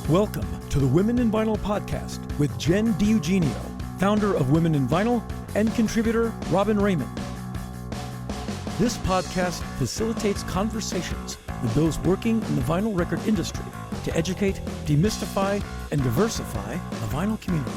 Welcome to the Women in Vinyl podcast with Jen DiEugenio, founder of Women in Vinyl and contributor Robin Raymond. This podcast facilitates conversations with those working in the vinyl record industry to educate, demystify, and diversify the vinyl community.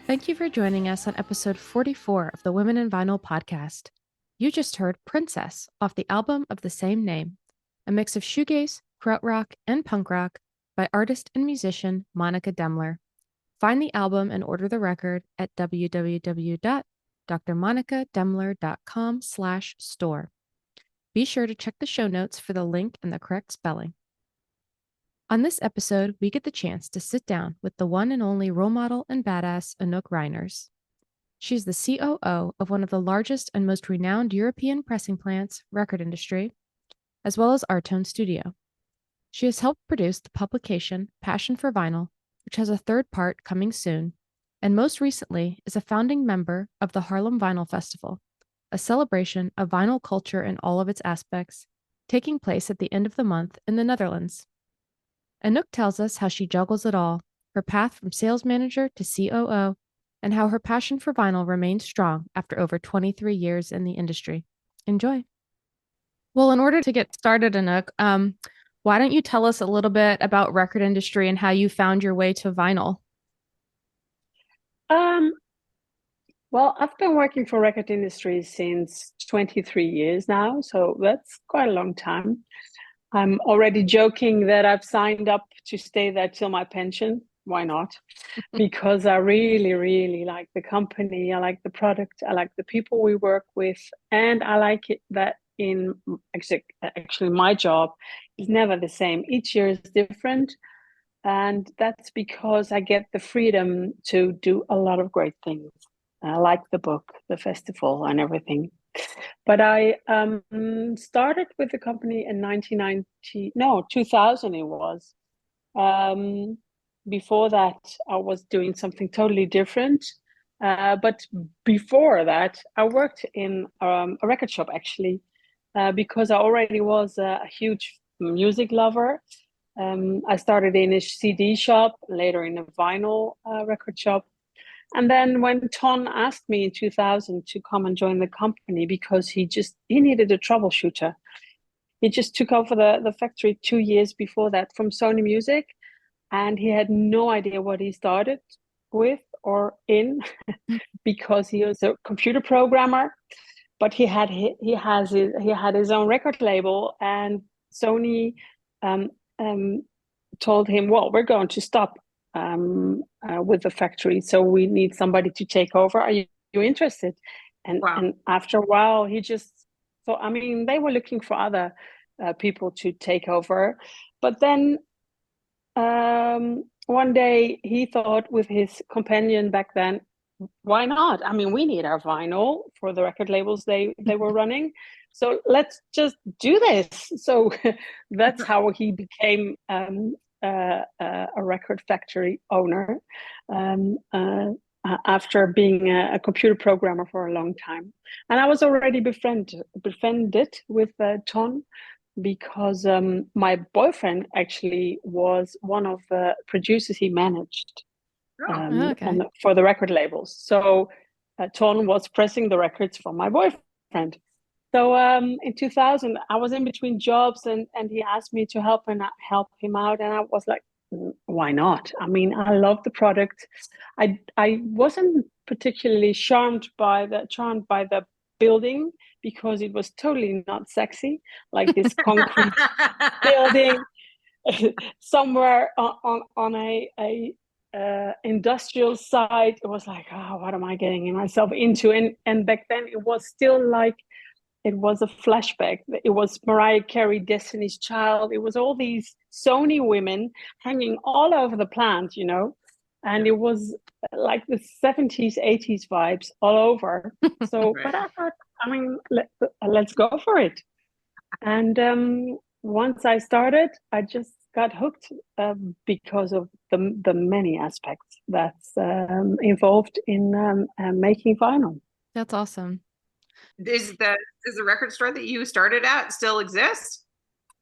Thank you for joining us on episode 44 of the Women in Vinyl podcast. You just heard Princess off the album of the same name, a mix of shoegaze, krautrock, and punk rock by artist and musician Monica Demler. Find the album and order the record at www.drmonicademler.com/store. Be sure to check the show notes for the link and the correct spelling. On this episode, we get the chance to sit down with the one and only role model and badass Anouk Rijnders. She's the COO of one of the largest and most renowned European pressing plants, record industry, as well as Artone Studio. She has helped produce the publication Passion for Vinyl, which has a third part coming soon, and most recently is a founding member of the Haarlem Vinyl Festival, a celebration of vinyl culture in all of its aspects, taking place at the end of the month in the Netherlands. Anouk tells us how she juggles it all, her path from sales manager to COO, and how her passion for vinyl remains strong after over 23 years in the industry. Enjoy. Well, in order to get started, Anouk, why don't you tell us a little bit about record industry and how you found your way to vinyl? Well, I've been working for record industry since 23 years now, so that's quite a long time. I'm already joking that I've signed up to stay there till my pension. Why not? Because I really, really like the company. I like the product. I like the people we work with. And I like it that in actually my job is never the same. Each year is different. And that's because I get the freedom to do a lot of great things. I like the book, the festival, and everything. But I started with the company in 2000 it was. Before that, I was doing something totally different. But before that, I worked in a record shop, actually, because I already was a huge music lover. I started in a CD shop, later in a vinyl record shop. And then when Ton asked me in 2000 to come and join the company because he needed a troubleshooter. He just took over the factory 2 years before that from Sony Music, and he had no idea what he started with or in because he was a computer programmer, but he had his own record label, and Sony told him, well, we're going to stop with the factory, so we need somebody to take over. Are you interested? And wow. And after a while, he just thought, they were looking for other people to take over. But then one day he thought with his companion back then, why not? We need our vinyl for the record labels they were running. So let's just do this. So that's how he became a record factory owner after being a computer programmer for a long time. And I was already befriended with Ton because my boyfriend actually was one of the producers he managed for the record labels. So Ton was pressing the records for my boyfriend. So in 2000, I was in between jobs, and he asked me to help him out, and I was like, why not? I mean, I love the product. I wasn't particularly charmed by the building because it was totally not sexy, like this concrete building somewhere on a industrial site. It was like, oh, what am I getting myself into? And back then it was still like, it was a flashback. It was Mariah Carey, Destiny's Child. It was all these Sony women hanging all over the plant, you know, and it was like the 70s, 80s vibes all over. So, Right. but I thought, I mean, let's go for it. And once I started, I just got hooked because of the many aspects that's involved in making vinyl. That's awesome. Does the record store that you started at still exist?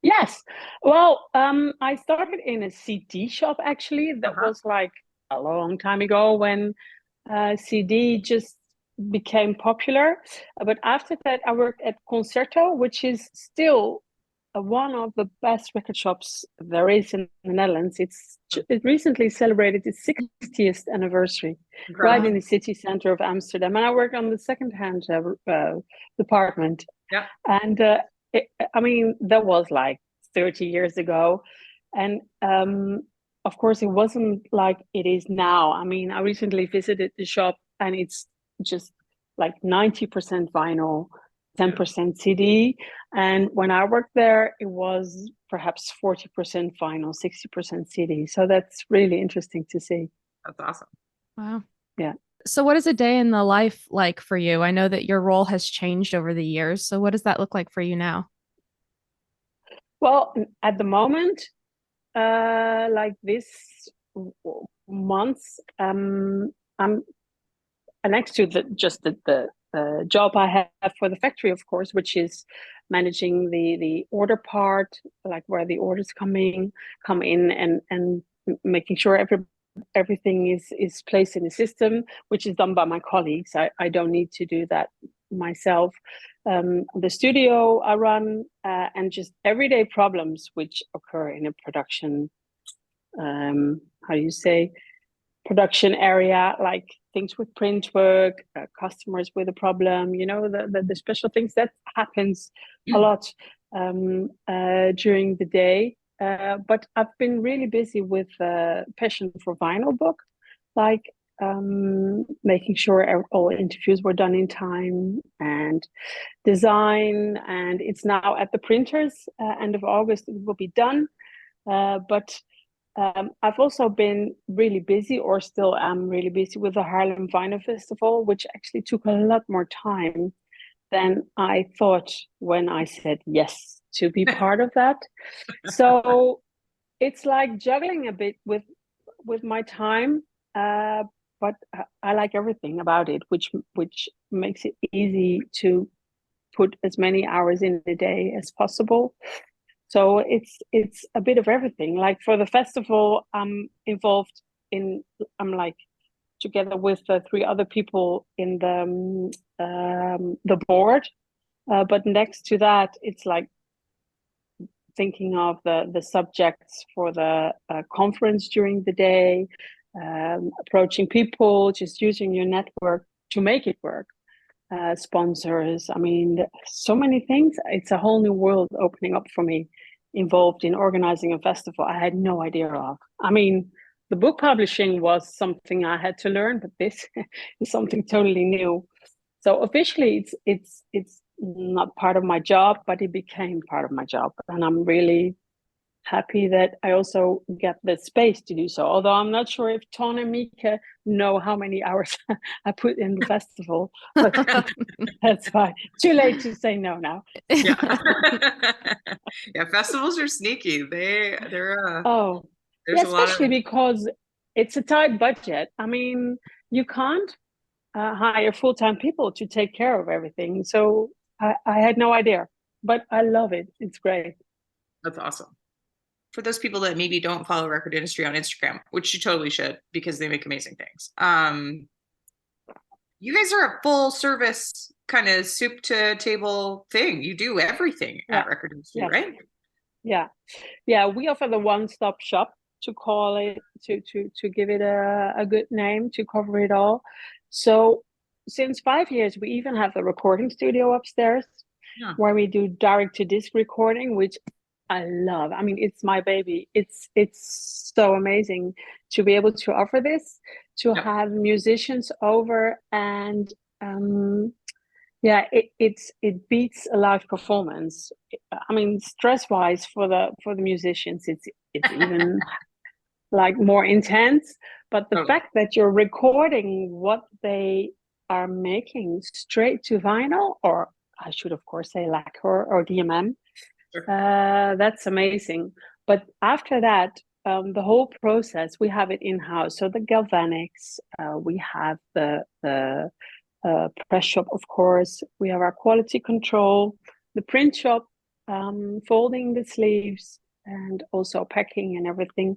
Yes. Well, I started in a CD shop actually. That was like a long time ago when CD just became popular. But after that, I worked at Concerto, which is still one of the best record shops there is in the Netherlands. It recently celebrated its 60th anniversary, right in the city center of Amsterdam. And I worked on the secondhand department. Yeah. And I mean, that was like 30 years ago. And of course, it wasn't like it is now. I mean, I recently visited the shop and it's just like 90% vinyl, 10% CD. And when I worked there, it was perhaps 40% vinyl, 60% CD. So that's really interesting to see. That's awesome. Wow. Yeah. So what is a day in the life like for you? I know that your role has changed over the years. So what does that look like for you now? Well, at the moment, like this month, I'm next to the job I have for the factory, of course, which is managing the order part, like where the orders come in, and making sure everything is placed in the system, which is done by my colleagues. I don't need to do that myself. The studio I run, and just everyday problems which occur in a production, how do you say, production area, like things with print work, customers with a problem, you know, the special things that happens a lot during the day. But I've been really busy with passion for vinyl book, like making sure all interviews were done in time and design. And it's now at the printers. End of August, it will be done. But I've also been really busy, or still am really busy, with the Haarlem Vinyl Festival, which actually took a lot more time than I thought when I said yes to be part of that. So it's like juggling a bit with my time, but I like everything about it, which makes it easy to put as many hours in a day as possible. So it's a bit of everything. Like for the festival, I'm involved in. I'm like together with 3 other people in the board. But next to that, it's like thinking of the subjects for the conference during the day, approaching people, just using your network to make it work. Sponsors. I mean, so many things. It's a whole new world opening up for me, involved in organizing a festival I had no idea of. I mean, the book publishing was something I had to learn, but this is something totally new. So officially, it's not part of my job, but it became part of my job, and I'm really happy that I also get the space to do so. Although I'm not sure if Ton and Mika know how many hours I put in the festival, but that's fine. Too late to say no now. Yeah. Yeah, festivals are sneaky. They're Oh, there's yeah, a lot especially of because it's a tight budget. I mean, you can't hire full-time people to take care of everything. So I had no idea, but I love it. It's great. That's awesome. For those people that maybe don't follow record industry on Instagram, which you totally should because they make amazing things. You guys are a full service kind of soup to table thing. You do everything at Record Industry, right? Yeah. We offer the one-stop shop, to call it, to give it a good name, to cover it all. So since 5 years, we even have the recording studio upstairs, where we do direct to disc recording, which I love. I mean, it's my baby. It's so amazing to be able to offer this, to have musicians over, and it beats a live performance. I mean, stress wise for the musicians, it's even like more intense. But the fact that you're recording what they are making straight to vinyl, or I should of course say lacquer or DMM, that's amazing. But after that, the whole process, we have it in-house. So the galvanics, we have the press shop, of course. We have our quality control, the print shop, folding the sleeves, and also packing and everything.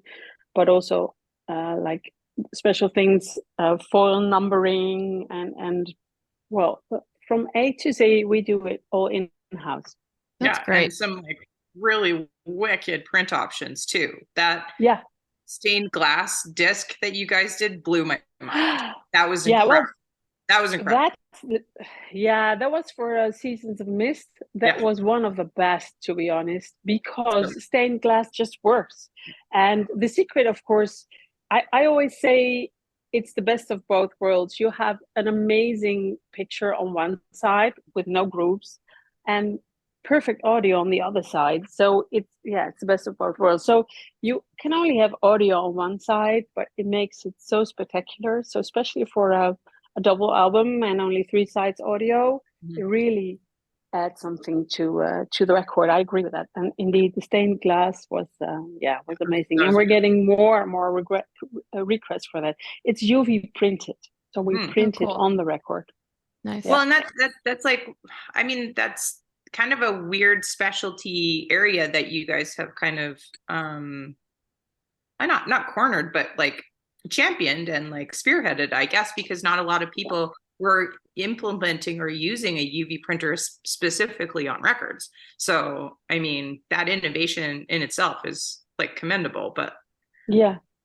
But also like special things, foil numbering, and well, from A to Z, we do it all in-house. That's great. And some like really wicked print options too. That stained glass disc that you guys did blew my mind. That was incredible. That was incredible. That was for Seasons of Mist. That was one of the best, to be honest, because stained glass just works. And the secret, of course, I always say it's the best of both worlds. You have an amazing picture on one side with no grooves, and perfect audio on the other side. So it's the best of both worlds. So you can only have audio on one side, but it makes it so spectacular. So especially for a double album and only 3 sides audio, it really adds something to the record. I agree with that. And indeed, the stained glass was amazing. And we're getting more and more requests for that. It's UV printed, so we print it on the record. Nice. Well, and that's like, I mean, that's kind of a weird specialty area that you guys have kind of not cornered, but like championed and like spearheaded, I guess, because not a lot of people were implementing or using a UV printer specifically on records. So I mean, that innovation in itself is like commendable, but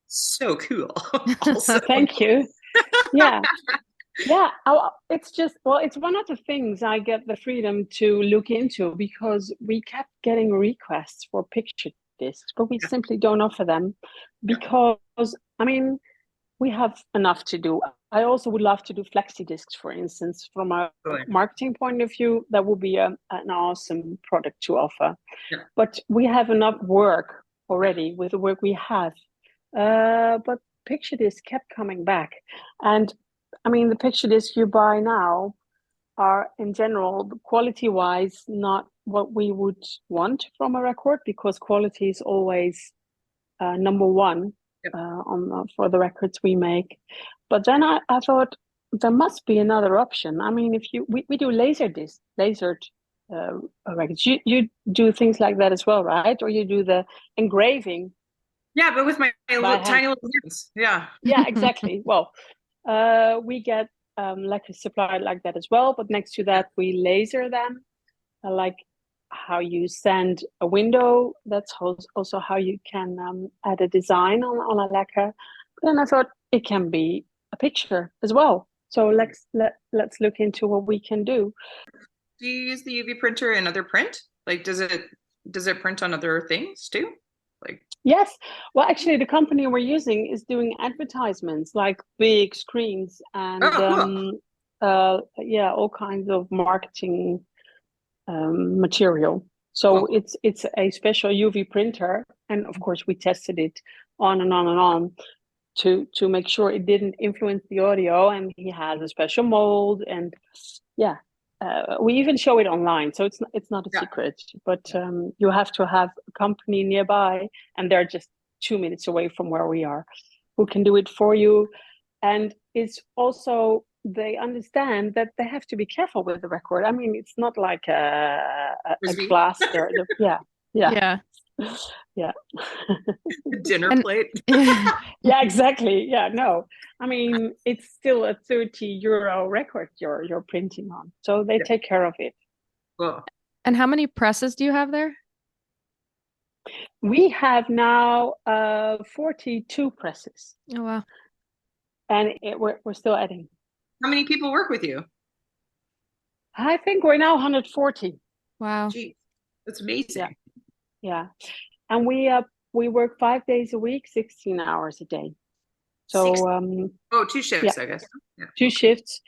so cool. Also. Thank you. It's just, it's one of the things I get the freedom to look into, because we kept getting requests for picture discs, but we simply don't offer them because, I mean, we have enough to do. I also would love to do flexi discs, for instance. From a marketing point of view, that would be an awesome product to offer. But we have enough work already with the work we have. But picture discs kept coming back. And I mean, the picture discs you buy now are, in general, quality-wise, not what we would want from a record, because quality is always number one for the records we make. But then I thought there must be another option. I mean, we do lasered records. You do things like that as well, right? Or you do the engraving? Yeah, but with my tiny little hands. Yeah, exactly. Well, we get lacquer supplied like that as well, but next to that we laser them, like how you sand a window. That's also how you can add a design on a lacquer. Then I thought it can be a picture as well. So let's look into what we can do. Do you use the UV printer in other print? Like, does it print on other things too? Like, yes. Well, actually, the company we're using is doing advertisements, like big screens and all kinds of marketing material. So it's a special UV printer, and of course we tested it on and on and on to make sure it didn't influence the audio. And he has a special mold, and we even show it online, so it's not a secret. But you have to have a company nearby, and they're just 2 minutes away from where we are, who can do it for you. And it's also, they understand that they have to be careful with the record. I mean, it's not like a glass. Dinner plate. Yeah, exactly. Yeah, no. I mean, it's still a 30 euro record you're printing on, so they take care of it. Cool. And how many presses do you have there? We have now 42 presses, Oh, wow. and we're still adding. How many people work with you? I think we're now 140. Wow. Geez, that's amazing. Yeah, and we work 5 days a week, 16 hours a day. So 2 shifts, I guess. Yeah. 2 shifts,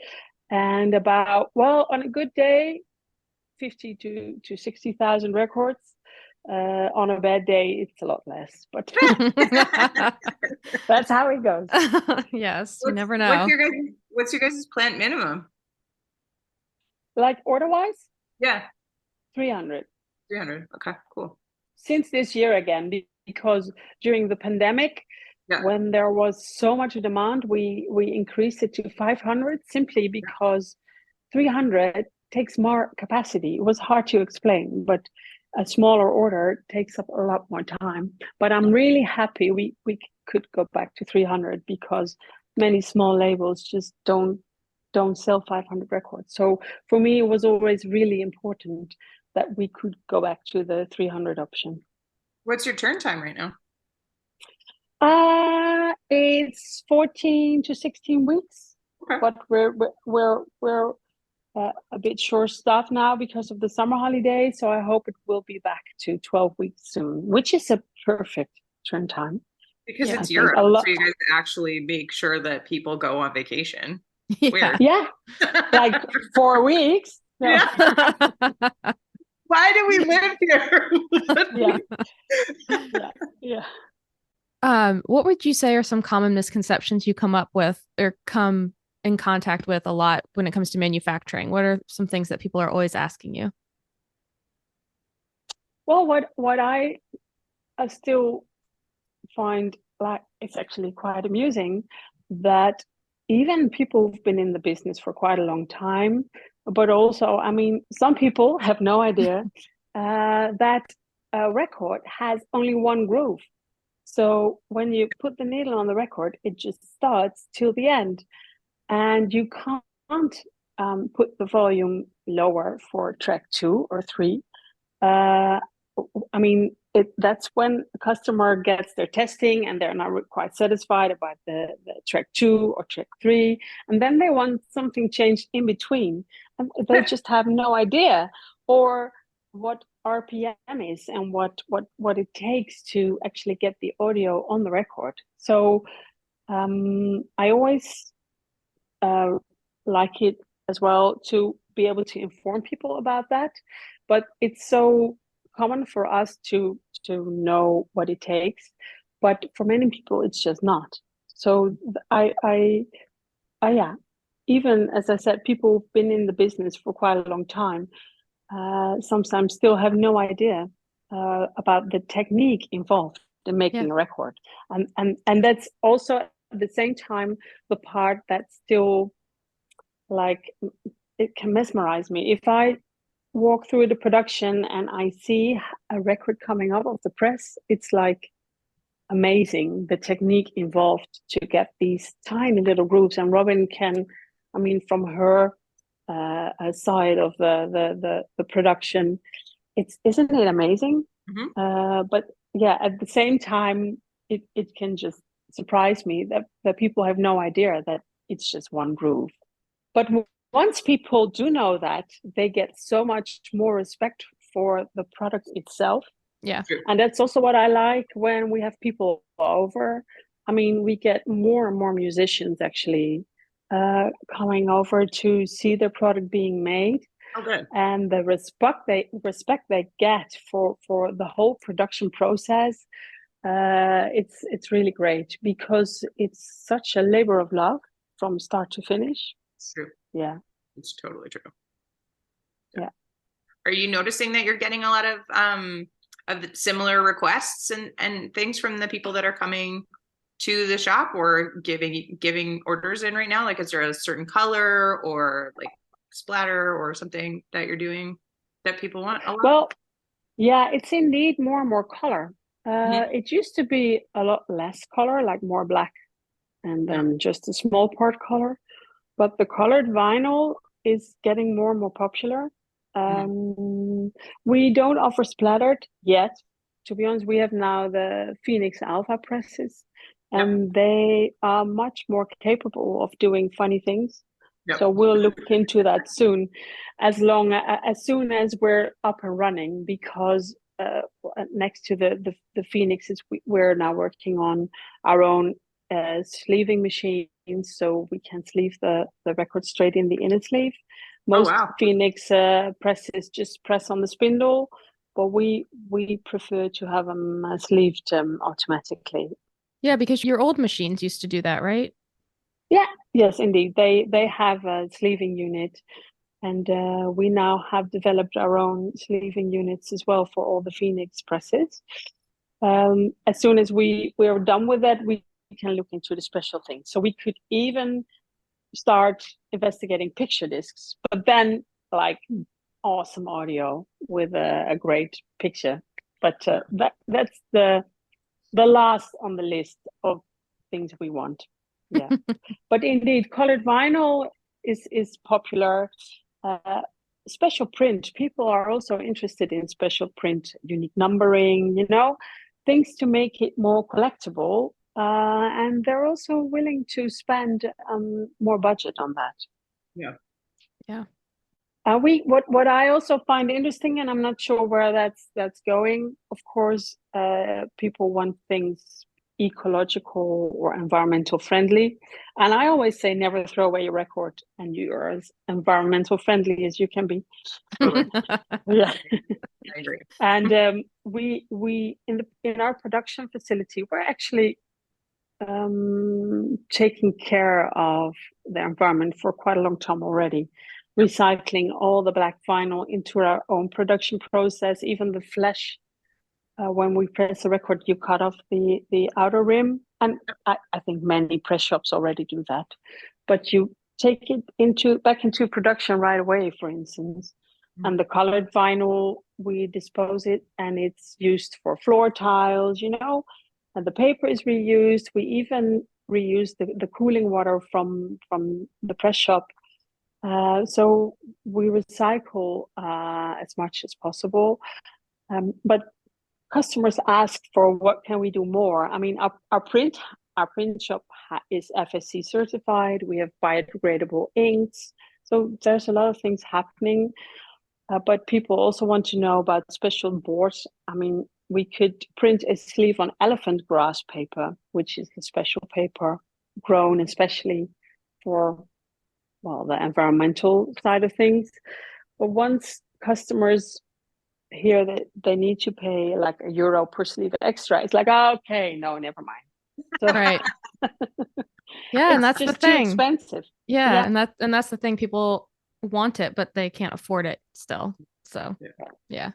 and about, well, on a good day, 50 to 60,000 records. On a bad day, it's a lot less, but that's how it goes. Yes, you never know. What's your guys' plant minimum? Like order-wise, Yeah, 300. 300. Okay, cool. Since this year again, because during the pandemic, Yeah. when there was so much demand, we increased it to 500 simply because 300 takes more capacity. It was hard to explain, but a smaller order takes up a lot more time. But I'm really happy we could go back to 300 because many small labels just don't sell 500 records. So for me, it was always really important that we could go back to the 300 option. What's your turn time right now? It's 14 to 16 weeks, Okay. but we're a bit short-staffed now because of the summer holiday. So I hope it will be back to 12 weeks soon, which is a perfect turn time. Because Yeah, it's I Europe, think a lot- so you guys actually make sure that people go on vacation. Yeah. Weird. Yeah, like 4 weeks. No. Yeah. Why do we live here? Yeah. What would you say are some common misconceptions you come up with or come in contact with a lot when it comes to manufacturing? What are some things that people are always asking you? Well, what I still find like it's actually quite amusing that even people who've been in the business for quite a long time, but also, I mean, some people have no idea that a record has only one groove. So when you put the needle on the record, it just starts till the end, and you can't put the volume lower for track 2 or 3. I mean, that's when the customer gets their testing and they're not quite satisfied about the track 2 or track 3, and then they want something changed in between, and they just have no idea or what RPM is and what it takes to actually get the audio on the record. So I always like it as well to be able to inform people about that, but it's so common for us to know what it takes, but for many people it's just not. So I yeah, even as I said, people who've been in the business for quite a long time sometimes still have no idea about the technique involved in making a record, and that's also at the same time the part that still, like, it can mesmerize me. If I walk through the production and I see a record coming out of the press, it's like amazing the technique involved to get these tiny little grooves. And Robin can, I mean, from her side of the production, isn't it amazing? Mm-hmm. But yeah, at the same time, it can just surprise me that people have no idea that it's just one groove. But once people do know that, they get so much more respect for the product itself. Yeah. And that's also what I like when we have people over. I mean, we get more and more musicians actually coming over to see their product being made. Okay. And the respect they get for the whole production process, it's really great because it's such a labor of love from start to finish. It's true. Yeah. It's totally true. Yeah. Are you noticing that you're getting a lot of similar requests and things from the people that are coming to the shop or giving orders in right now? Like, is there a certain color or like splatter or something that you're doing that people want a lot? Well, yeah, it's indeed more and more color. It used to be a lot less color, like more black and then just a small part color. But the colored vinyl is getting more and more popular. We don't offer splattered yet. To be honest, we have now the Phoenix Alpha presses, and they are much more capable of doing funny things. So we'll look into that soon, as soon as we're up and running, because next to the Phoenixes, we're now working on our own sleeving machines, so we can sleeve the record straight in the inner sleeve. Most Phoenix presses just press on the spindle, but we prefer to have them sleeved automatically. Yeah, because your old machines used to do that, right? Yeah, yes, indeed. They have a sleeving unit, and we now have developed our own sleeving units as well for all the Phoenix presses. As soon as we are done with that, we can look into the special things. So we could even start investigating picture discs, but then like awesome audio with a great picture. But that's the last on the list of things we want. Yeah. But indeed, colored vinyl is popular. Special print, people are also interested in special print, unique numbering, things to make it more collectible. And they're also willing to spend more budget on that. Yeah. What I also find interesting, and I'm not sure where that's going. Of course, people want things ecological or environmental friendly, and I always say never throw away your record, and you're as environmental friendly as you can be. Yeah, I agree. And we in our production facility, we're actually taking care of the environment for quite a long time already, recycling all the black vinyl into our own production process. Even the flesh, when we press a record, you cut off the outer rim, and I think many press shops already do that, but you take it back into production right away, for instance. And the colored vinyl, we dispose it, and it's used for floor tiles, and the paper is reused. We even reuse the cooling water from the press shop. So we recycle as much as possible. But customers ask for what can we do more. I mean, our print shop is FSC certified. We have biodegradable inks. So there's a lot of things happening. But people also want to know about special boards. I mean, we could print a sleeve on elephant grass paper, which is a special paper grown especially for, the environmental side of things. But once customers hear that they need to pay like €1 per sleeve extra, it's like, okay, no, never mind. So, right. Yeah, and that's just the thing. too expensive. Yeah, and that's the thing. People want it, but they can't afford it still. So yeah.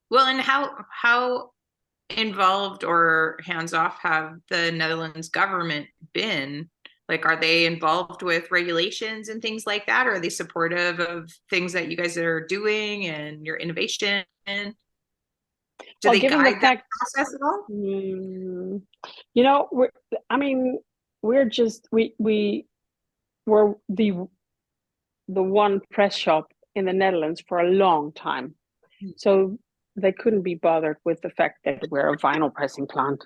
Well, and how involved or hands off have the Netherlands government been? Like, are they involved with regulations and things like that? Or are they supportive of things that you guys are doing and your innovation? Do they guide that process at all? We're the one press shop in the Netherlands for a long time. So they couldn't be bothered with the fact that we're a vinyl pressing plant.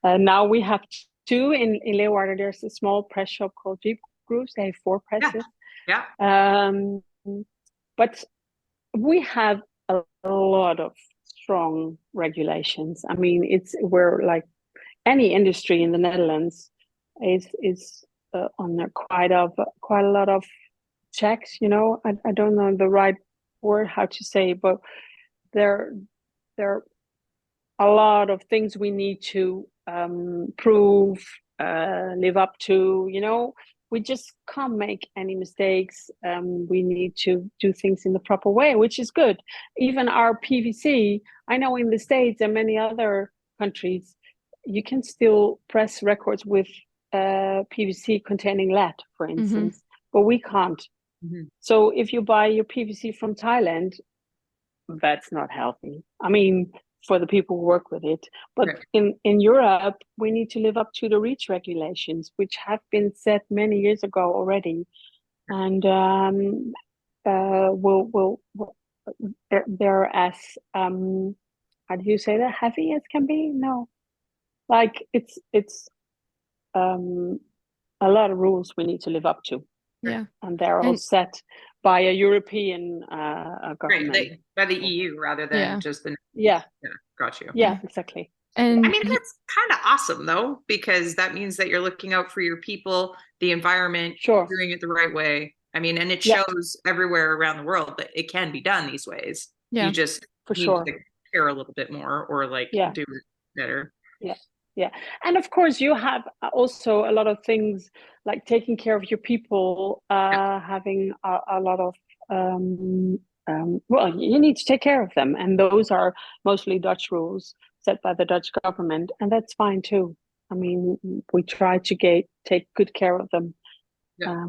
Now we have two in Leeuwarden. There's a small press shop called Jeep Grooves. They have 4 presses. Yeah. But we have a lot of strong regulations. I mean, we're like any industry in the Netherlands is under quite a lot of checks. I don't know the right word how to say, but there are a lot of things we need to prove, live up to. We just can't make any mistakes. We need to do things in the proper way, which is good. Even our PVC, I know in the States and many other countries, you can still press records with PVC containing lead, for instance, but we can't. So if you buy your PVC from Thailand, that's not healthy. I mean, for the people who work with it. But Right. in Europe, we need to live up to the REACH regulations, which have been set many years ago already. And they're as how do you say that, heavy as can be? No, like it's a lot of rules we need to live up to. Yeah. And they're all And set by a European Right, government. by the EU rather than Yeah. just the. Yeah, Got you. yeah, exactly. and I mean, that's kind of awesome though, because that means that you're looking out for your people, the environment, Sure. doing it the right way. I mean, and it Yeah. shows everywhere around the world that it can be done these ways. Yeah. You just For need sure. to care a little bit more or like Yeah. do it better. Yeah. Yeah. And of course, you have also a lot of things like taking care of your people, having a lot of, well, you need to take care of them. And those are mostly Dutch rules set by the Dutch government. And that's fine too. I mean, we try to take good care of them. Yeah.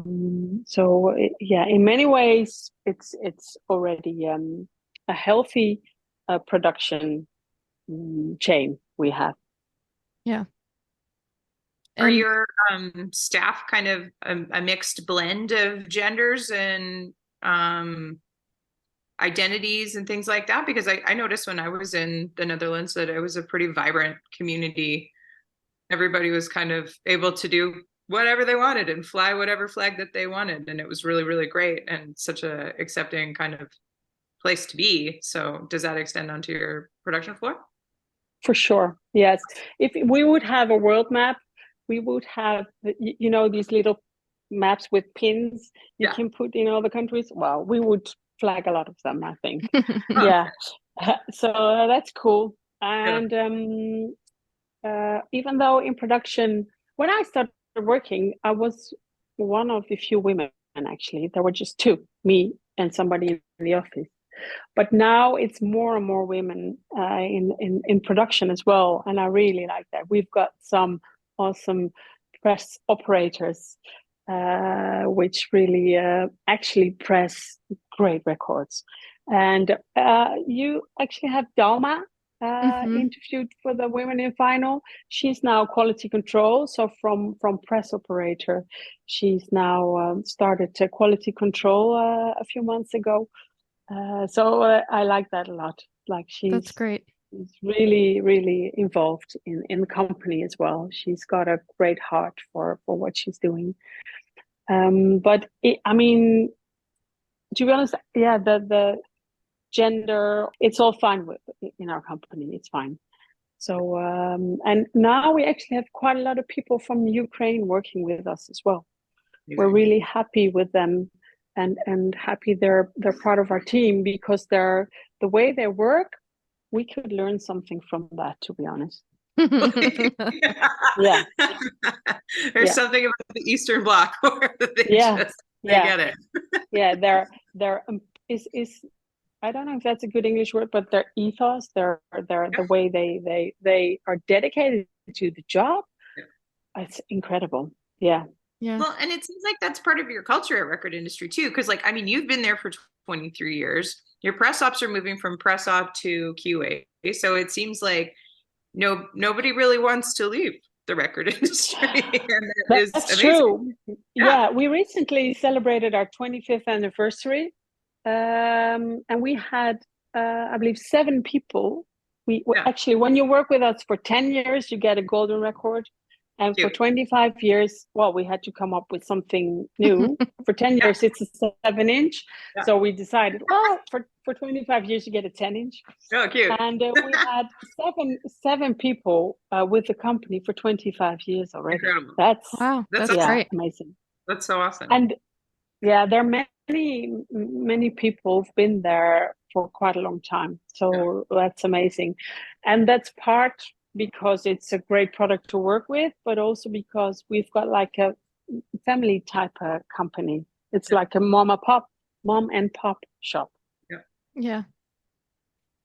Yeah, in many ways, it's already a healthy production chain we have. yeah. Are And your staff kind of a mixed blend of genders and identities and things like that? Because I noticed when I was in the Netherlands that it was a pretty vibrant community. Everybody was kind of able to do whatever they wanted and fly whatever flag that they wanted. And it was really, really great and such a accepting kind of place to be. So does that extend onto your production floor? For sure, yes. If we would have a world map, we would have, these little maps with pins you can put in all the countries. Well, we would flag a lot of them, I think. Yeah. So that's cool. And even though in production, when I started working, I was one of the few women, actually. There were just two, me and somebody in the office. But now it's more and more women in production as well. And I really like that. We've got some awesome press operators, which really actually press great records. And you actually have Dalma interviewed for the Women in Vinyl. She's now quality control. So from press operator, she's now started to quality control a few months ago. So I like that a lot. Like that's great. She's really, really involved in the company as well. She's got a great heart for what she's doing. But I mean, to be honest, yeah, the gender, it's all fine in our company. It's fine. So and now we actually have quite a lot of people from Ukraine working with us as well. We're really happy with them. And happy they're part of our team, because the way they work, we could learn something from that, to be honest. Yeah. There's something about the Eastern Bloc where they get it. Yeah, they're is I don't know if that's a good English word, but their ethos, their the way they are dedicated to the job. It's incredible. Yeah. Yeah. Well, and it seems like that's part of your culture at Record Industry too, because like, I mean, you've been there for 23 years. Your press ops are moving from press op to QA, so it seems like nobody really wants to leave the record industry. And that's true. Yeah, we recently celebrated our 25th anniversary, and we had, I believe, 7 people. We actually, when you work with us for 10 years, you get a golden record. And for 25 years, well, we had to come up with something new. For 10 years, it's a 7-inch. Yeah. So we decided, well, for 25 years, you get a 10-inch. Oh, cute. And we had seven people with the company for 25 years already. Incredible. That's great. Amazing. That's so awesome. And yeah, there are many people who've been there for quite a long time. So that's amazing. And that's part because it's a great product to work with, but also because we've got like a family type of company. It's like a mom and pop shop. Yeah.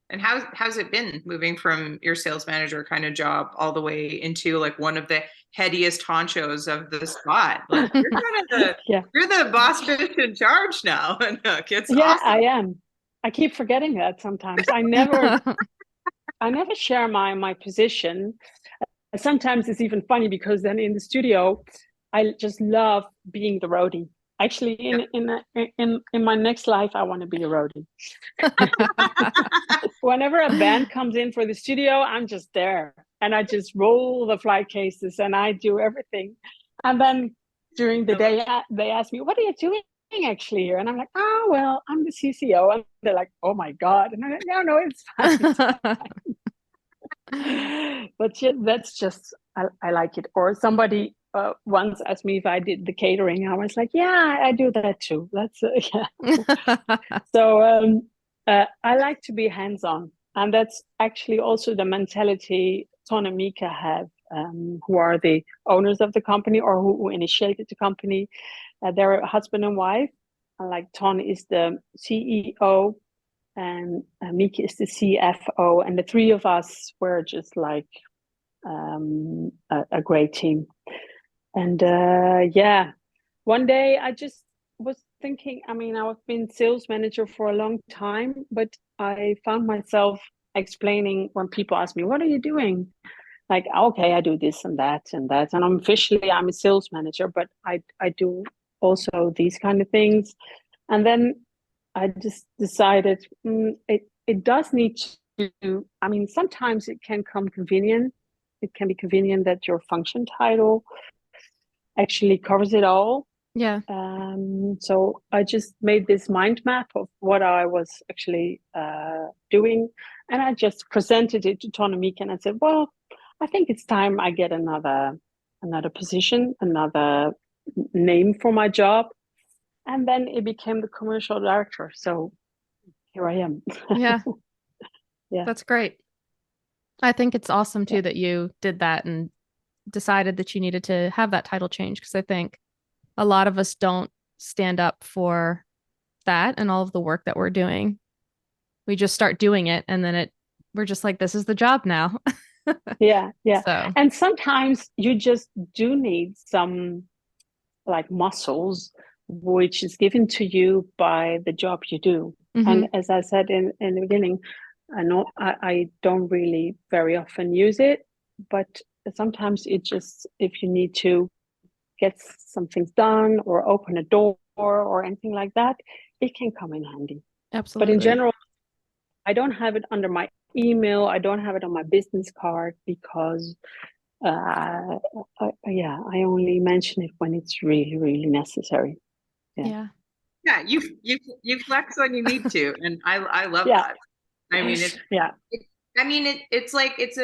And how's it been moving from your sales manager kind of job all the way into like one of the headiest honchos of the spot? Like you're kind of you're the boss bitch in charge now. It's awesome. I am. I keep forgetting that sometimes. I never I never share my position. Sometimes it's even funny because then in the studio, I just love being the roadie. Actually, in my next life, I want to be a roadie. Whenever a band comes in for the studio, I'm just there, and I just roll the flight cases and I do everything. And then during the day, they ask me, "What are you doing actually here?" And I'm like, "Oh well, I'm the CCO." And they're like, "Oh my god!" And I'm like, "No, it's fine." It's fine. But yeah, that's just I like it. Or somebody once asked me if I did the catering. I was like, "Yeah, I do that too." That's yeah. So I like to be hands-on, and that's actually also the mentality Ton and Mika have, who are the owners of the company or who initiated the company. They're a husband and wife. Like Ton is the CEO, and Mika is the CFO, and the three of us were just like a great team. And yeah, one day I just was thinking, I mean, I've been sales manager for a long time, but I found myself explaining when people ask me, "What are you doing?" Like, okay, I do this and that and that. And I'm a sales manager, but I do also these kind of things. And then I just decided it does need to, I mean, sometimes it can come convenient. It can be convenient that your function title actually covers it all. Yeah. So I just made this mind map of what I was actually doing, and I just presented it to Ton and Mika, and I said, "Well, I think it's time I get another position, another name for my job." And then it became the commercial director. So here I am. Yeah. Yeah. That's great. I think it's awesome too that you did that and decided that you needed to have that title change, because I think a lot of us don't stand up for that and all of the work that we're doing. We just start doing it, and then we're just like, this is the job now. Yeah. So And sometimes you just do need some like muscles, which is given to you by the job you do. And as I said in the beginning, I don't really very often use it, but sometimes it just, if you need to get some things done or open a door or anything like that, it can come in handy. absolutely. But in general, I don't have it under my email. I don't have it on my business card because I only mention it when it's really, really necessary. Yeah. Yeah, you flex when you need to, and I love Yeah. that. I mean, it's like it's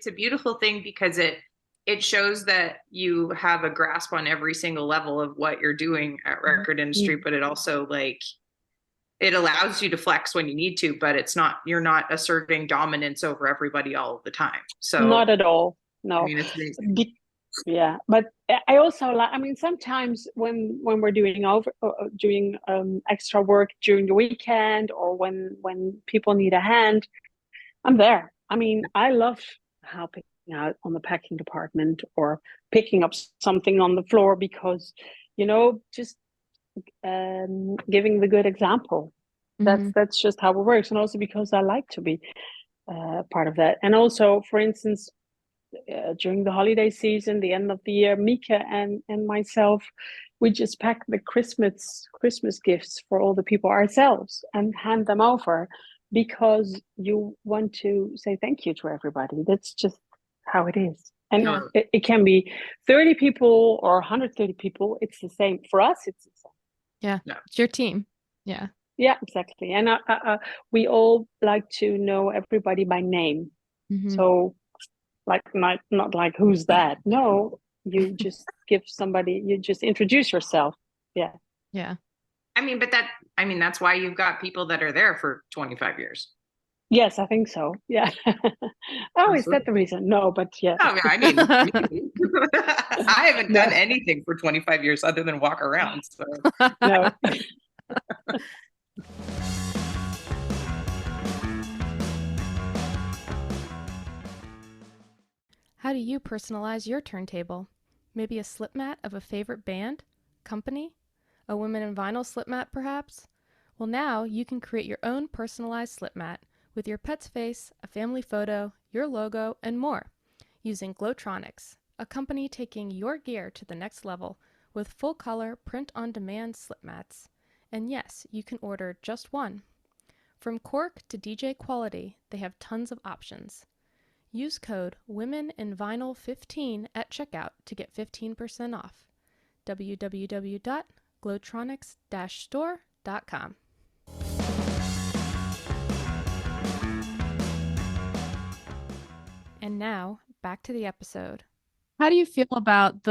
a beautiful thing because it shows that you have a grasp on every single level of what you're doing at record industry, but it also like it allows you to flex when you need to, but you're not asserting dominance over everybody all the time. So not at all. No. I mean, it's amazing. Yeah, but I also like, I mean, sometimes when we're doing extra work during the weekend, or when people need a hand, I'm there. I mean, I love helping out on the packing department or picking up something on the floor because, just giving the good example. That's just how it works. And also because I like to be part of that. And also, for instance, during the holiday season, the end of the year, Mika and myself, we just pack the Christmas gifts for all the people ourselves and hand them over because you want to say thank you to everybody. That's just how it is. And it can be 30 people or 130 people. It's the same. For us, it's the same. Yeah. It's your team. Yeah. Yeah, exactly. And we all like to know everybody by name. So like not like who's that? No, you just you just introduce yourself. Yeah. I mean, that's why you've got people that are there for 25 years. Yes, I think so. Yeah. Oh, is that the reason? No, but yeah. Oh, I mean, I haven't done anything for 25 years other than walk around. So no. How do you personalize your turntable? Maybe a slip mat of a favorite band, company? A Women in Vinyl slip mat, perhaps? Well, now you can create your own personalized slip mat with your pet's face, a family photo, your logo, and more, using Glowtronics, a company taking your gear to the next level with full-color print-on-demand slip mats. And yes, you can order just one. From cork to DJ quality, they have tons of options. Use code WOMENINVINYL15 at checkout to get 15% off. www.glowtronics-store.com. And now, back to the episode. How do you feel about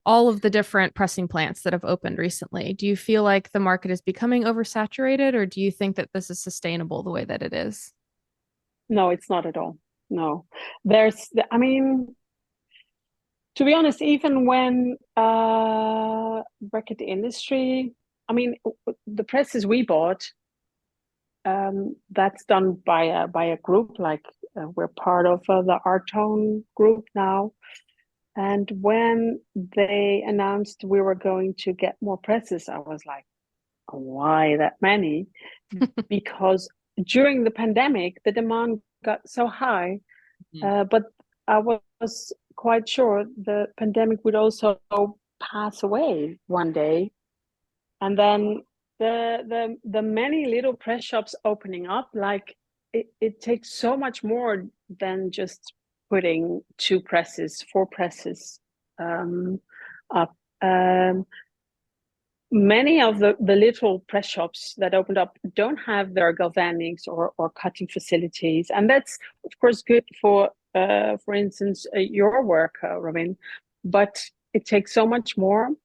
all of the different pressing plants that have opened recently? Do you feel like the market is becoming oversaturated, or do you think that this is sustainable the way that it is? No, it's not at all. No. I mean, to be honest, even when record industry, I mean, the presses we bought, that's done by a group, like we're part of the Artone group now. And when they announced we were going to get more presses, I was like, why that many? Because during the pandemic, the demand got so high, but I was quite sure the pandemic would also pass away one day. And then the many little press shops opening up, like it takes so much more than just putting 2 presses, 4 presses up. Many of the little press shops that opened up don't have their galvanics or cutting facilities, and that's of course good for instance your work, Robin, but it takes so much more.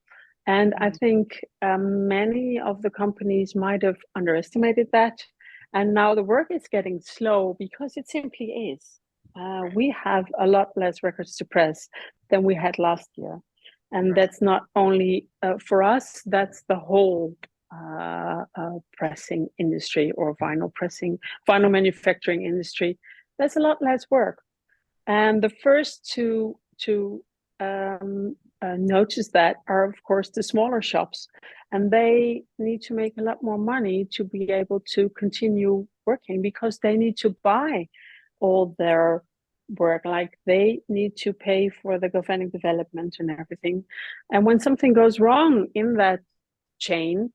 And I think many of the companies might have underestimated that, and now the work is getting slow because it simply is. We have a lot less records to press than we had last year. And that's not only for us, that's the whole pressing industry or vinyl manufacturing industry. There's a lot less work. And the first to notice that are, of course, the smaller shops. And they need to make a lot more money to be able to continue working because they need to buy all their work, like they need to pay for the galvanic development and everything. And when something goes wrong in that chain,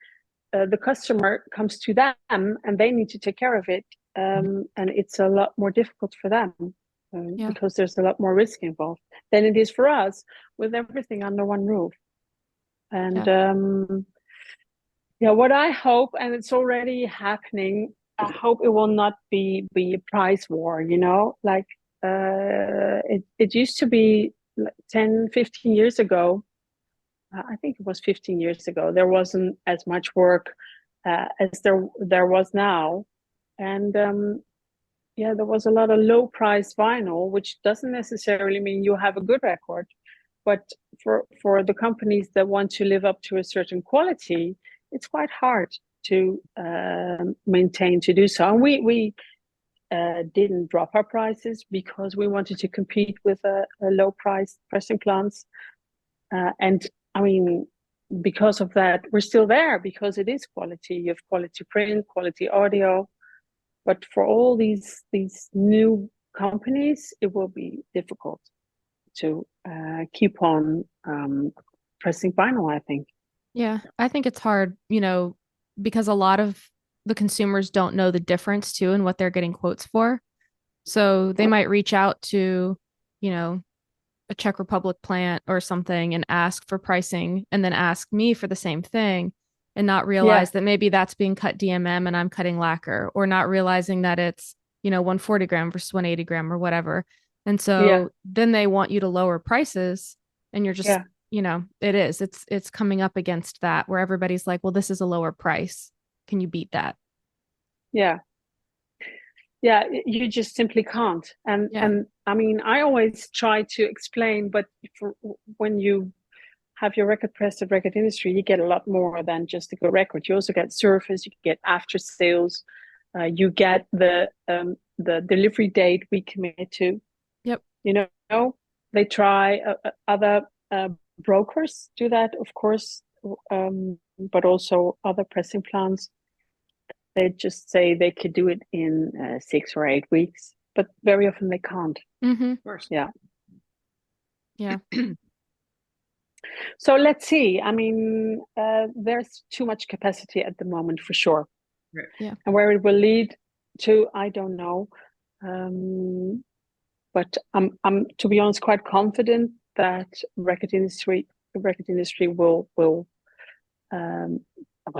the customer comes to them and they need to take care of it, and it's a lot more difficult for them because there's a lot more risk involved than it is for us with everything under one roof. And what I hope, and it's already happening, I hope it will not be a price war, like it used to be 10, 15 years ago. I think it was 15 years ago. There wasn't as much work as there was now. And there was a lot of low price vinyl, which doesn't necessarily mean you have a good record. But for the companies that want to live up to a certain quality, it's quite hard to maintain to do so. And we didn't drop our prices because we wanted to compete with a low price pressing plants. And I mean, because of that, we're still there because it is quality. You have quality print, quality audio. But for all these new companies, it will be difficult to keep on pressing vinyl, I think. Yeah, I think it's hard, because a lot of the consumers don't know the difference too in what they're getting quotes for. So they might reach out to, a Czech Republic plant or something and ask for pricing and then ask me for the same thing and not realize that maybe that's being cut DMM and I'm cutting lacquer, or not realizing that it's, 140 gram versus 180 gram or whatever. And so then they want you to lower prices and you're just, it's coming up against that where everybody's like, well, this is a lower price. Can you beat that? Yeah, you just simply can't. And I mean, I always try to explain, but when you have your record pressed at record industry, you get a lot more than just a good record. You also get service, you get after sales, you get the delivery date we commit to. Yep. They try other brokers do that, of course, but also other pressing plants. they just say they could do it in 6 or 8 weeks, but very often they can't. Mm-hmm. Of course. Yeah. Yeah. So let's see. I mean, there's too much capacity at the moment for sure. Right. Yeah. And where it will lead to, I don't know. But I'm to be honest quite confident that record industry will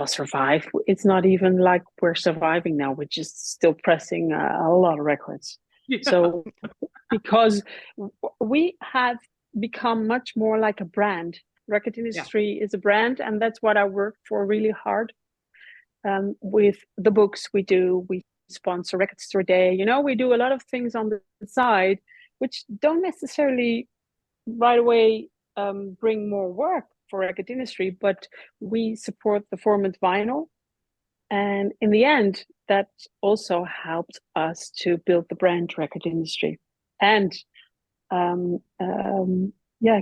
survive. It's not even like we're surviving now. We're just still pressing a lot of records. Yeah. So because we have become much more like a brand. Record industry is a brand, and that's what I work for really hard. With the books we sponsor Record Store Day. You know, we do a lot of things on the side, which don't necessarily right away bring more work for record industry, but we support the format vinyl. And in the end, that also helped us to build the brand record industry and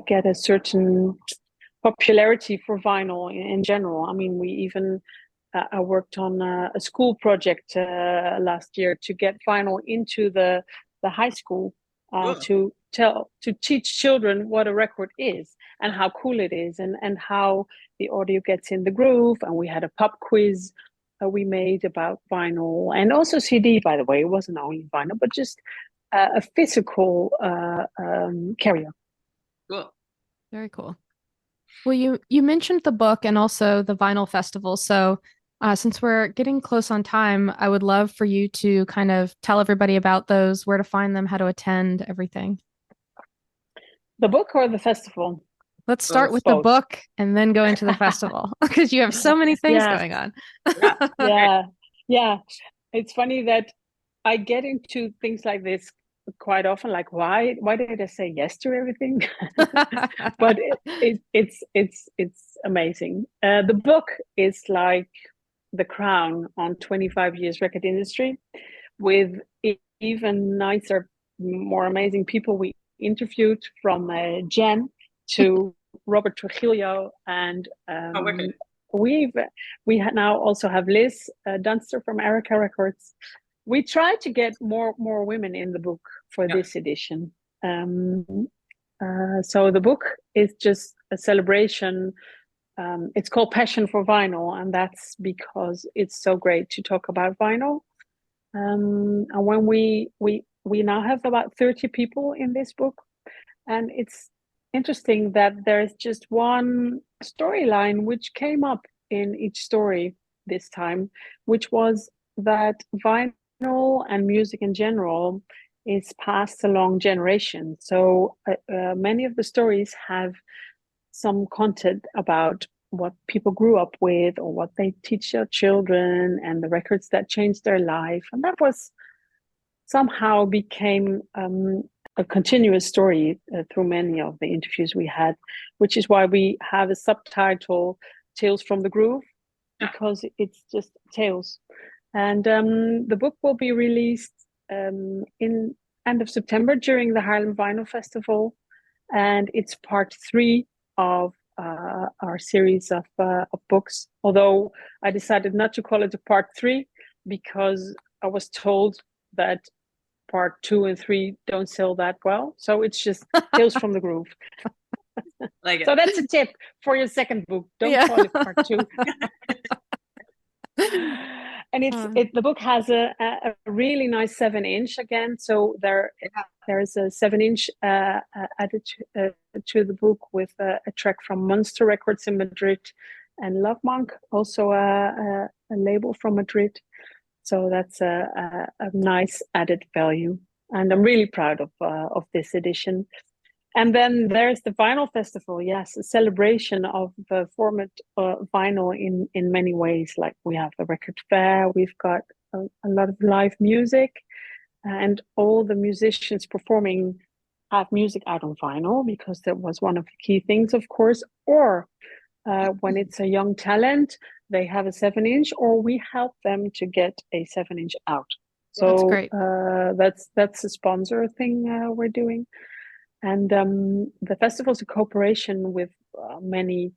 get a certain popularity for vinyl in general. I mean, we even I worked on a school project last year to get vinyl into the high school to teach children what a record is and how cool it is and how the audio gets in the groove. And we had a pub quiz we made about vinyl and also CD, by the way. It wasn't only vinyl, but just a physical carrier. Cool. Very cool. Well, you mentioned the book and also the vinyl festival. So since we're getting close on time, I would love for you to kind of tell everybody about those, where to find them, how to attend, everything. The book or the festival? Let's start with the book and then go into the festival because you have so many things going on. Yeah. It's funny that I get into things like this quite often, like why did I say yes to everything? But it's amazing. The book is like the crown on 25 years record industry, with even nicer, more amazing people we interviewed, from Jen to Robert Trujillo, and we now also have Liz Dunster from Erica Records. We try to get more women in the book for this edition. So the book is just a celebration. It's called Passion for Vinyl, and that's because it's so great to talk about vinyl. And when we now have about 30 people in this book, and it's interesting that there's just one storyline which came up in each story this time, which was that vinyl and music in general is passed along generations. So many of the stories have some content about what people grew up with or what they teach their children and the records that changed their life. And that was somehow became a continuous story through many of the interviews we had, which is why we have a subtitle, Tales from the Groove, because it's just tales. And the book will be released in end of September during the Haarlem Vinyl Festival. And it's part 3 of our series of books. Although I decided not to call it a part 3 because I was told that part 2 and 3 don't sell that well. So it's just Tales from the Groove. Like it. So that's a tip for your second book. Don't call it part 2. And the book has a really nice 7-inch again. So there's a 7-inch added to the book with a track from Monster Records in Madrid and Love Monk, also a label from Madrid. So that's a nice added value, and I'm really proud of this edition. And then there's the Vinyl Festival. Yes, a celebration of the format vinyl in many ways. Like we have the record fair, we've got a lot of live music, and all the musicians performing have music out on vinyl, because that was one of the key things, of course. Or when it's a young talent, they have a 7-inch, or we help them to get a 7-inch out. So that's great. That's a sponsor thing we're doing. And the festival is a cooperation with many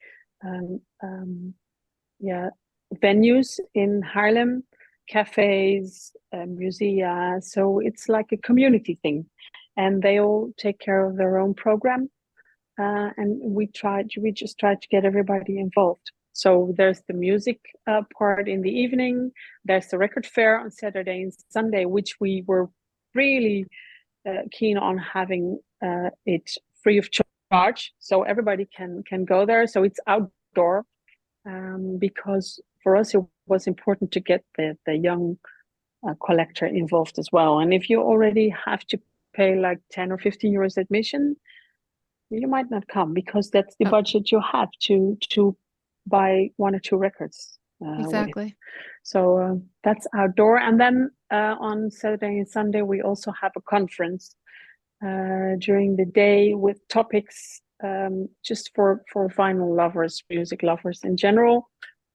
venues in Haarlem, cafes, musea. So it's like a community thing, and they all take care of their own program. And we just tried to get everybody involved. So there's the music part in the evening. There's the record fair on Saturday and Sunday, which we were really keen on having it free of charge, so everybody can go there. So it's outdoor, because for us it was important to get the young collector involved as well. And if you already have to pay like 10 or 15 euros admission, you might not come, because that's the budget you have to buy 1 or 2 records. Exactly. So that's outdoor. And then on Saturday and Sunday, we also have a conference during the day with topics just for vinyl lovers, music lovers in general.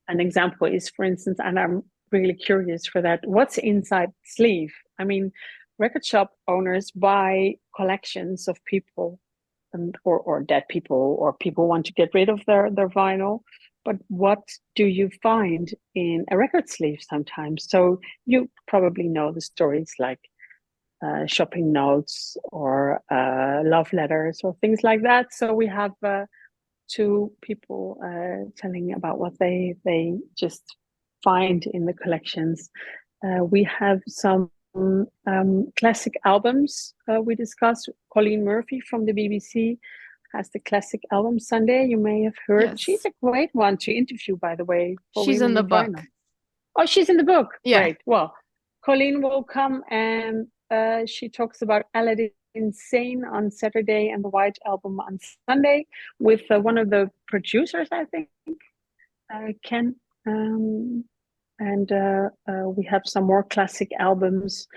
An example is, for instance, and I'm really curious for that, what's inside the sleeve? I mean, record shop owners buy collections of people, or dead people, or people want to get rid of their vinyl. But what do you find in a record sleeve sometimes? So you probably know the stories like shopping notes or love letters or things like that. So we have 2 people telling about what they just find in the collections. We have some classic albums we discussed. Colleen Murphy from the BBC has the classic album Sunday. You may have heard. Yes. She's a great one to interview, by the way. She's in the book. Oh, she's in the book. Yeah. Great. Well, Colleen will come, and she talks about Aladdin Sane on Saturday and the White Album on Sunday with one of the producers, I think, Ken. And we have some more classic albums,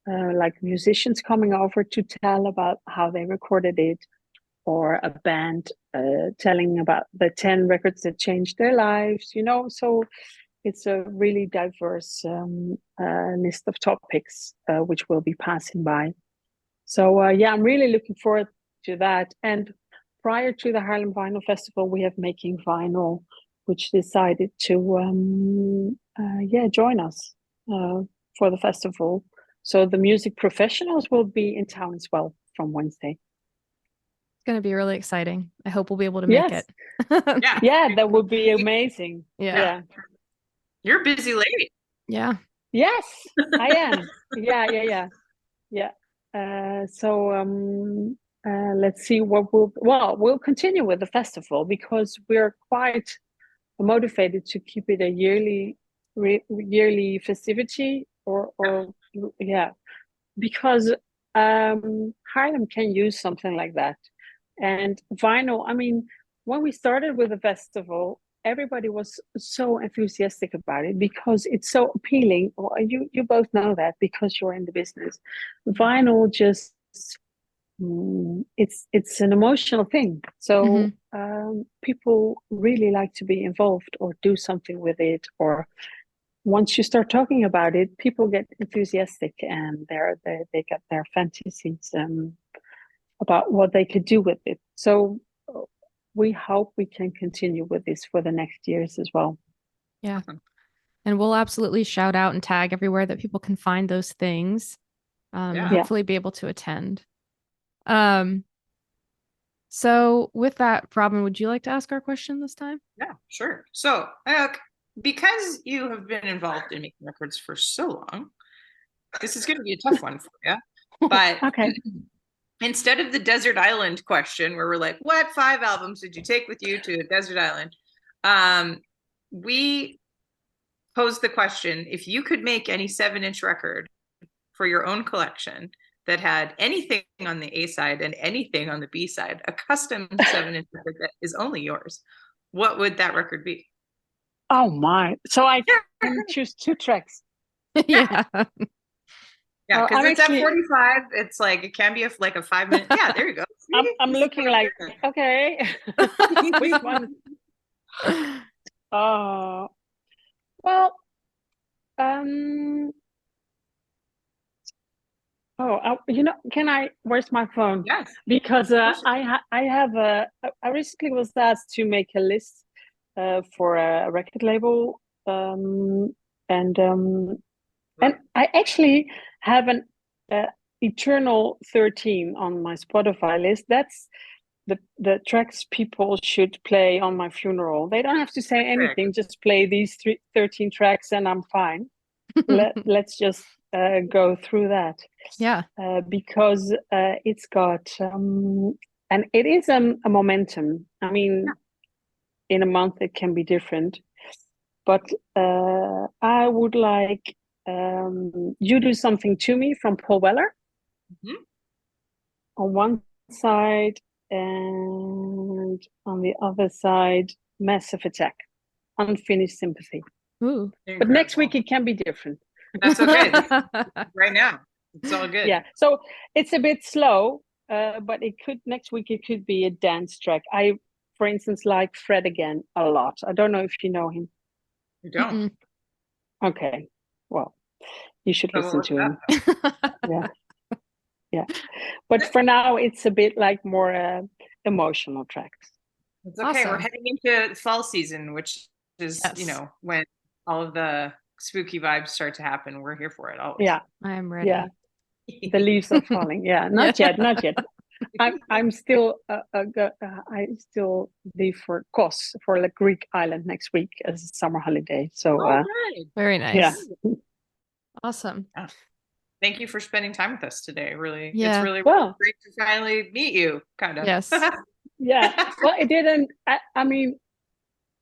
like musicians coming over to tell about how they recorded it, or a band telling about the 10 records that changed their lives, So it's a really diverse list of topics which we'll be passing by. So I'm really looking forward to that. And prior to the Haarlem Vinyl Festival, we have Making Vinyl, which decided to join us for the festival. So the music professionals will be in town as well from Wednesday. It's going to be really exciting. I hope we'll be able to make it. Yeah, that would be amazing. Yeah. You're a busy lady. Yeah. Yes, I am. Yeah. Let's see what we'll continue with the festival, because we're quite motivated to keep it a yearly festivity, because Haarlem can use something like that. And vinyl, I mean, when we started with the festival, everybody was so enthusiastic about it because it's so appealing. Well, you both know that because you're in the business. Vinyl just it's an emotional thing. So people really like to be involved or do something with it. Or once you start talking about it, people get enthusiastic, and they get their fantasies about what they could do with it. So we hope we can continue with this for the next years as well. Yeah. And we'll absolutely shout out and tag everywhere that people can find those things. And hopefully be able to attend. So with that, Robin, would you like to ask our question this time? Yeah, sure. So because you have been involved in making records for so long, this is going to be a tough one for you. But okay. Instead of the desert island question, where we're like, what 5 albums did you take with you to a desert island? We posed the question, if you could make any 7-inch record for your own collection that had anything on the A side and anything on the B side, a custom 7-inch record that is only yours, what would that record be? Oh my. So I can choose 2 tracks. Yeah. Yeah, because it's actually, at 45, it's like, it can be a 5-minute. Yeah, there you go. I'm looking like, okay. Which one? Oh, well, where's my phone? Yes. Because I recently was asked to make a list for a record label, and And I actually have an Eternal 13 on my Spotify list. That's the tracks people should play on my funeral. They don't have to say anything, just play these 13 tracks and I'm fine. Let's just go through that. Yeah. Because it's got, and it is a momentum. I mean, in a month it can be different. But I would like You Do Something to Me from Paul Weller on one side, and on the other side, Massive Attack, Unfinished Sympathy. Ooh. Incredible. But next week it can be different. That's okay. Right now, it's all good. Yeah, so it's a bit slow, but next week it could be a dance track. I, for instance, like Fred Again a lot. I don't know if you know him. You don't. Okay, well, you should listen to him. Yeah. But for now, it's a bit like more emotional tracks. It's okay. Awesome. We're heading into fall season, which is, Yes. when all of the spooky vibes start to happen. We're here for it always. Yeah, I am ready. yeah. The leaves are falling. Yeah, not yet. I'm still I still leave for Kos, for the Greek island next week as a summer holiday. So Great. Very nice. yeah. Awesome. Thank you for spending time with us today. Really, Yeah. it's really Well, great to finally meet you, kind of. Yes. yeah. Well, it didn't. I mean,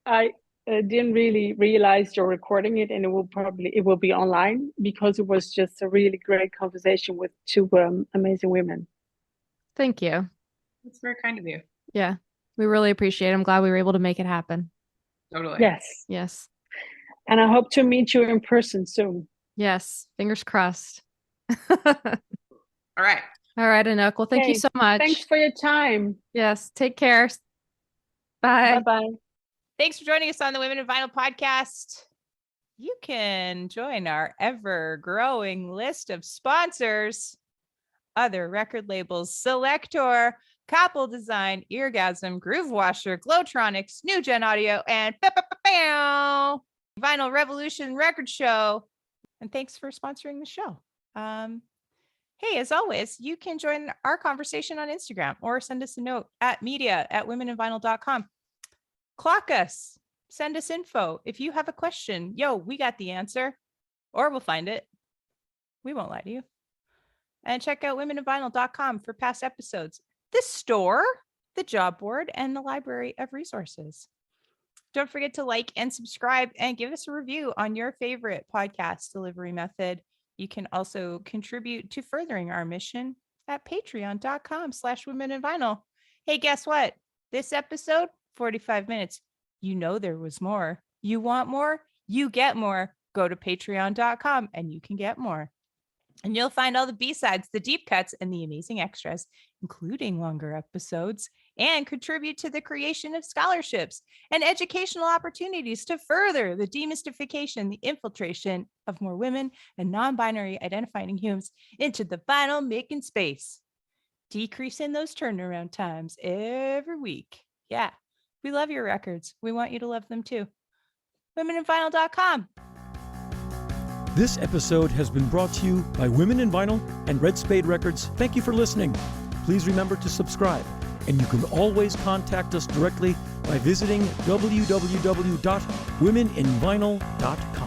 I didn't really realize you're recording it, and it will be online, because it was just a really great conversation with two amazing women. Thank you. That's very kind of you. Yeah. We really appreciate it. I'm glad we were able to make it happen. Totally. Yes, Yes. and I hope to meet you in person soon. Yes. Fingers crossed. All right. All right, Anouk. Well, thank you Okay. so much. Thanks for your time. Yes. Take care. Bye. Bye-bye. Thanks for joining us on the Women in Vinyl podcast. You can join our ever-growing list of sponsors: other record labels, Selector, Couple Design, Eargasm, Groove Washer, Glowtronics, New Gen Audio, and Vinyl Revolution Record Show. And thanks for sponsoring the show. Hey, as always, you can join our conversation on Instagram or send us a note at media@womeninvinyl.com. Clock us, send us info. If you have a question, we got the answer, or we'll find it. We won't lie to you. And check out womeninvinyl.com for past episodes, the store, the job board, and the library of resources. Don't forget to like and subscribe and give us a review on your favorite podcast delivery method. You can also contribute to furthering our mission at patreon.com/womeninvinyl. Hey, guess what? This episode, 45 minutes. You know there was more. You want more? You get more. Go to patreon.com and you can get more. And you'll find all the B-sides, the deep cuts, and the amazing extras, including longer episodes, and contribute to the creation of scholarships and educational opportunities to further the demystification, the infiltration of more women and non-binary identifying humans into the vinyl making space, decreasing those turnaround times every week. Yeah, we love your records. We want you to love them too. womeninvinyl.com. This episode has been brought to you by Women in Vinyl and Red Spade Records. Thank you for listening. Please remember to subscribe, and you can always contact us directly by visiting www.womeninvinyl.com.